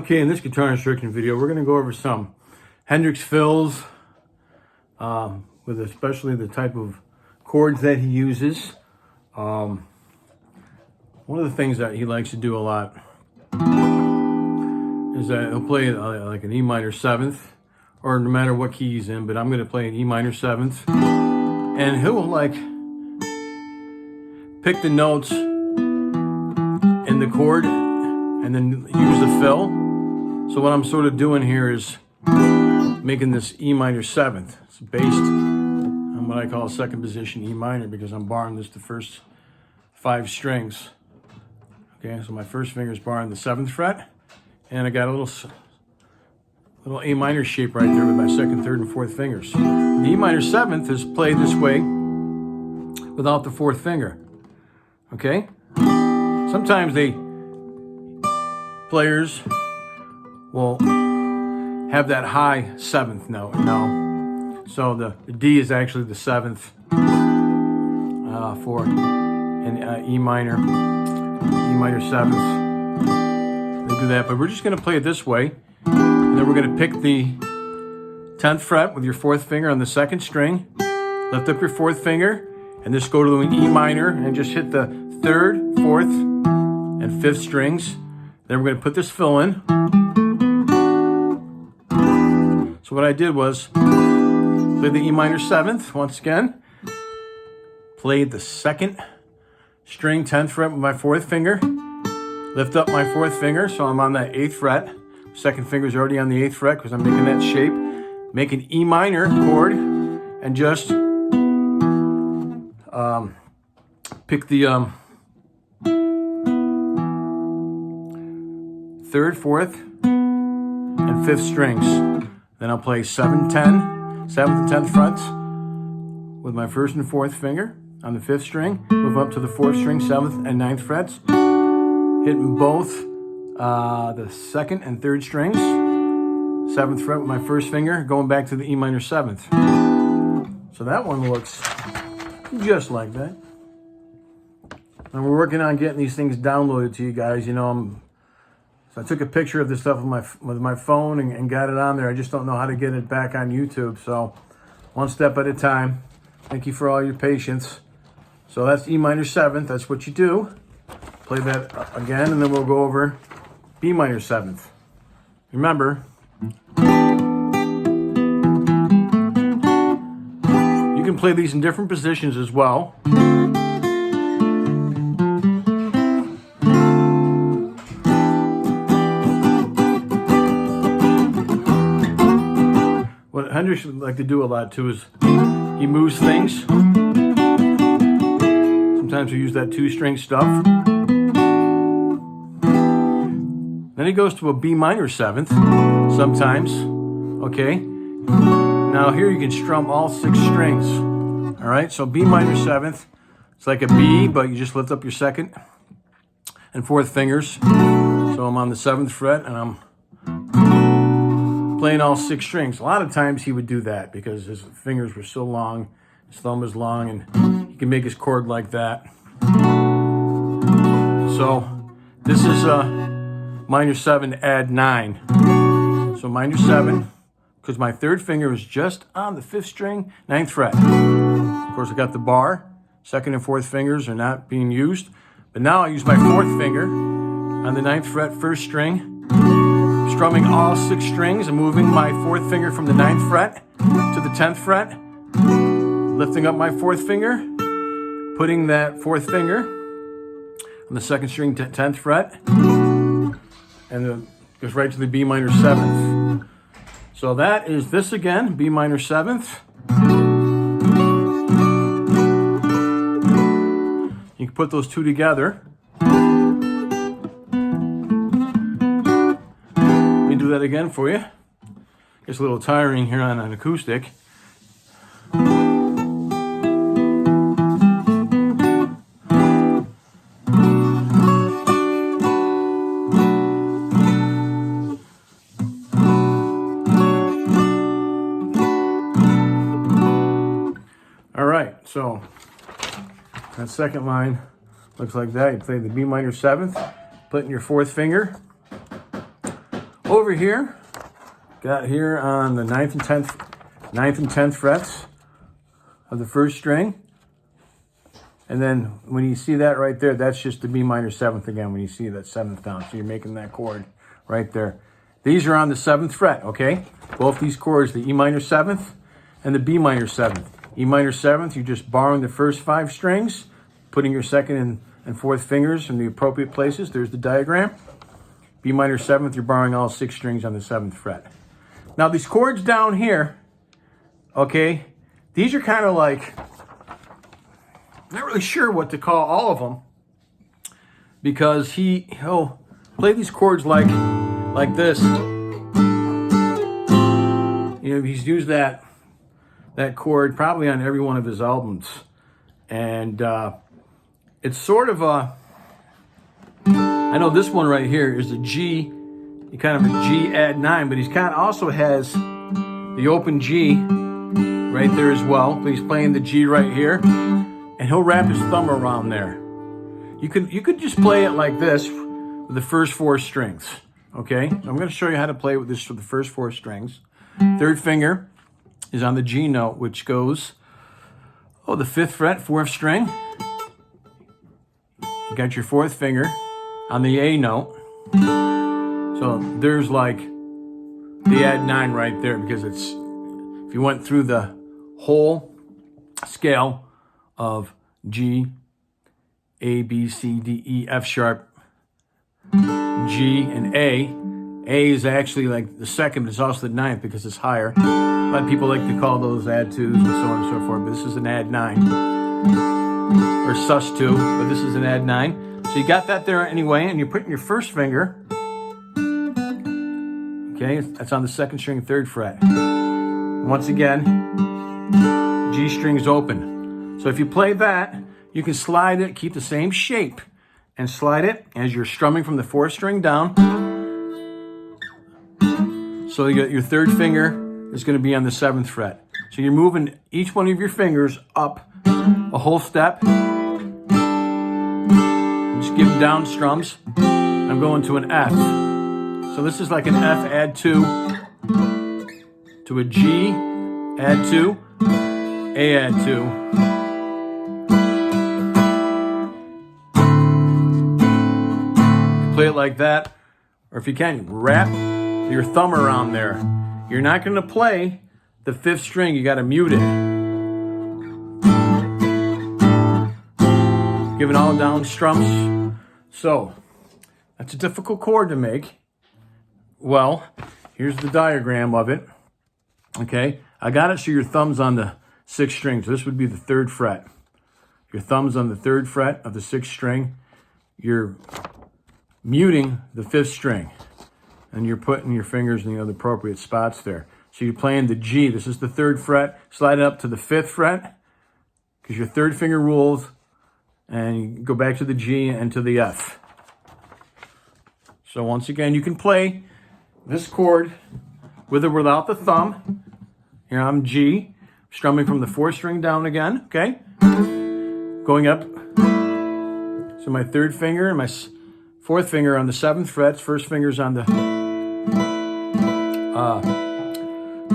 Okay, in this guitar instruction video, we're going to go over some Hendrix fills, with especially the type of chords that he uses. One of the things that he likes to do a lot is that he'll play like an E minor 7th, or no matter what key he's in, but I'm going to play an E minor 7th. And he'll like pick the notes in the chord and then use the fill. So what I'm sort of doing here is making this E minor 7th. It's based on what I call second position E minor because I'm barring this the first 5 strings. Okay, so my first finger is barring the 7th fret, and I got a little A minor shape right there with my 2nd, 3rd, and 4th fingers. The E minor 7th is played this way without the 4th finger. Okay? Sometimes players will have that high 7th note. No. So the D is actually the 7th for an E minor 7th. They do that, but we're just going to play it this way. And then we're going to pick the 10th fret with your 4th finger on the 2nd string. Lift up your 4th finger and just go to an E minor and just hit the 3rd, 4th, and 5th strings. Then we're going to put this fill in. So what I did was play the E minor 7th once again. Played the 2nd string 10th fret with my 4th finger. Lift up my 4th finger so I'm on that 8th fret. 2nd finger's already on the 8th fret because I'm making that shape. Make an E minor chord and just pick the 3rd, 4th, and 5th strings. Then I'll play 7, 10, 7th and 10th frets with my 1st and 4th finger on the 5th string. Move up to the 4th string, 7th and 9th frets. Hitting both the 2nd and 3rd strings. 7th fret with my 1st finger, going back to the E minor 7th. So that one looks just like that. And we're working on getting these things downloaded to you guys. You know, so I took a picture of this stuff with my phone and got it on there. I just don't know how to get it back on YouTube. So one step at a time. Thank you for all your patience. So that's E minor 7th. That's what you do. Play that again, and then we'll go over B minor 7th. Remember, you can play these in different positions as well. What Hendrix would like to do a lot too is he moves things. Sometimes we use that 2-string stuff. Then he goes to a B minor 7th sometimes. Okay. Now here you can strum all 6 strings. All right. So B minor 7th. It's like a B, but you just lift up your 2nd and 4th fingers. So I'm on the 7th fret and I'm playing all 6 strings. A lot of times he would do that because his fingers were so long, his thumb was long, and he can make his chord like that. So this is minor 7 add 9. So minor 7, because my 3rd finger is just on the 5th string, 9th fret. Of course, I got the bar. 2nd and 4th fingers are not being used. But now I use my 4th finger on the 9th fret, 1st string, strumming all 6 strings and moving my 4th finger from the 9th fret to the 10th fret, lifting up my 4th finger, putting that 4th finger on the 2nd string, 10th fret, and it goes right to the B minor 7th. So that is this again, B minor 7th. You can put those two together. Let me do that again for you. It's a little tiring here on an acoustic. All right, so that second line looks like that. You play the B minor 7th, putting your 4th finger over here, got here on the 9th and 10th frets of the first string. And then when you see that right there, that's just the B minor 7th again when you see that 7th down. So you're making that chord right there. These are on the 7th fret, okay? Both these chords, the E minor 7th and the B minor 7th. E minor 7th, you're just borrowing the first 5 strings, putting your 2nd and 4th fingers in the appropriate places. There's the diagram. B minor 7th, you're borrowing all 6 strings on the 7th fret. Now these chords down here, okay, these are kind of like, not really sure what to call all of them, because he'll play these chords like this. You know, he's used that chord probably on every one of his albums, and it's sort of a, I know this one right here is a G, kind of a G add 9, but he's kind of also has the open G right there as well. But he's playing the G right here, and he'll wrap his thumb around there. You could just play it like this with the first 4 strings. Okay, I'm going to show you how to play with this for the first 4 strings. 3rd finger is on the G note, which goes, the 5th fret, 4th string. You got your 4th finger on the A note. So there's like the add 9 right there, because it's, if you went through the whole scale of G, A, B, C, D, E, F sharp, G, and A is actually like the 2nd, but it's also the 9th because it's higher. A lot of people like to call those add 2s and so on and so forth, but this is an add 9. Or sus 2, but this is an add 9. So you got that there anyway, and you're putting your first finger, okay, that's on the 2nd string, 3rd fret. Once again, G string's open. So if you play that, you can slide it, keep the same shape, and slide it as you're strumming from the 4th string down. So your 3rd finger is going to be on the 7th fret. So you're moving each one of your fingers up a whole step. Just give them down strums. I'm going to an F. So this is like an F add 2 to a G add 2, A add 2. You can play it like that, or if you can, wrap your thumb around there. You're not going to play the 5th string, you got to mute it. Giving all down strums. So, that's a difficult chord to make. Well, here's the diagram of it. Okay, I got it so your thumb's on the 6th string. So this would be the 3rd fret. Your thumb's on the 3rd fret of the 6th string. You're muting the 5th string. And you're putting your fingers in the appropriate spots there. So you're playing the G. This is the 3rd fret. Slide it up to the 5th fret, because your 3rd finger rules. And you go back to the G and to the F. So once again, you can play this chord with or without the thumb. Here I'm G, strumming from the 4th string down again, okay? Going up. So my 3rd finger and my 4th finger on the 7th frets. 1st finger's on the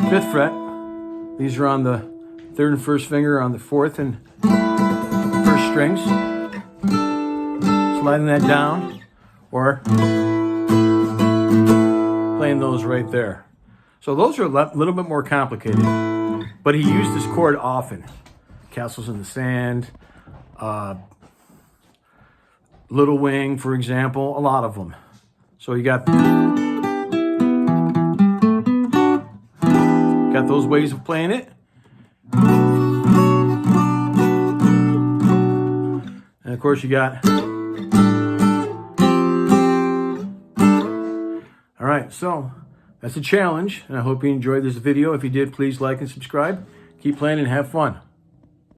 5th fret. These are on the 3rd and 1st finger on the 4th and 1st strings. Sliding that down, or playing those right there. So those are a little bit more complicated, but he used this chord often. Castles in the Sand, Little Wing, for example, a lot of them. So you got those ways of playing it. And of course you got, all right, so that's a challenge, and I hope you enjoyed this video. If you did, please like and subscribe. Keep playing and have fun.